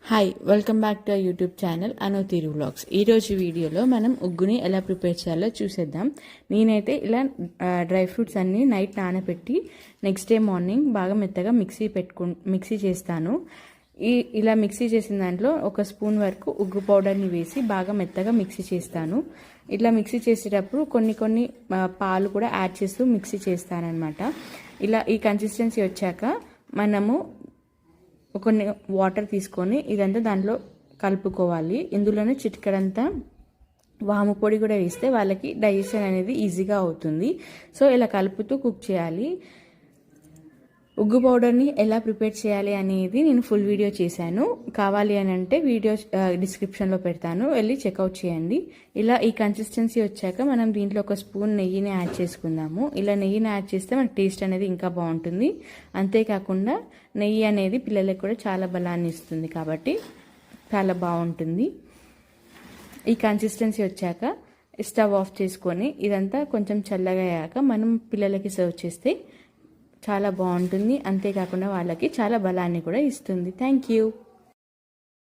Hi welcome back to YouTube channel Anutheeru vlogs. ఈరోజు వీడియోలో మనం ఉగ్గుని ఎలా ప్రిపేర్ చేయాలో చూసేద్దాం. నేనైతే ఇలా డ్రై ఫ్రూట్స్ అన్నీ నైట్ నానబెట్టి నెక్స్ట్ డే మార్నింగ్ బాగా మెత్తగా మిక్సీ చేస్తాను. ఇలా మిక్సీ చేసిన దాంట్లో ఒక స్పూన్ వరకు ఉగ్గు పౌడర్ని వేసి బాగా మెత్తగా మిక్సీ చేస్తాను. ఇట్లా మిక్సీ చేసేటప్పుడు కొన్ని పాలు కూడా యాడ్ చేస్తూ మిక్సీ చేస్తానన్నమాట. ఇలా ఈ కన్సిస్టెన్సీ వచ్చాక మనము కొన్ని వాటర్ తీసుకొని ఇదంతా దాంట్లో కలుపుకోవాలి. ఇందులోనే చిటికెడంతా వాము పొడి కూడా వేస్తే వాళ్ళకి డైజెషన్ అనేది ఈజీగా అవుతుంది. సో ఇలా కలుపుతూ కుక్ చేయాలి. ఉగ్గు పౌడర్ని ఎలా ప్రిపేర్ చేయాలి అనేది నేను ఫుల్ వీడియో చేశాను. కావాలి అని అంటే వీడియో డిస్క్రిప్షన్లో పెడతాను, వెళ్ళి చెక్అవుట్ చేయండి. ఇలా ఈ కన్సిస్టెన్సీ వచ్చాక మనం దీంట్లో ఒక స్పూన్ నెయ్యిని యాడ్ చేసుకుందాము. ఇలా నెయ్యిని యాడ్ చేస్తే మనకి టేస్ట్ అనేది ఇంకా బాగుంటుంది. అంతేకాకుండా నెయ్యి అనేది పిల్లలకు కూడా చాలా బలాన్ని ఇస్తుంది కాబట్టి చాలా బాగుంటుంది. ఈ కన్సిస్టెన్సీ వచ్చాక స్టవ్ ఆఫ్ చేసుకొని ఇదంతా కొంచెం చల్లగా అయ్యాక మనం పిల్లలకి సర్వ్ చేస్తే చాలా బాగుంటుంది. అంతేకాకుండా వాళ్ళకి చాలా బలాన్ని కూడా ఇస్తుంది. Thank you.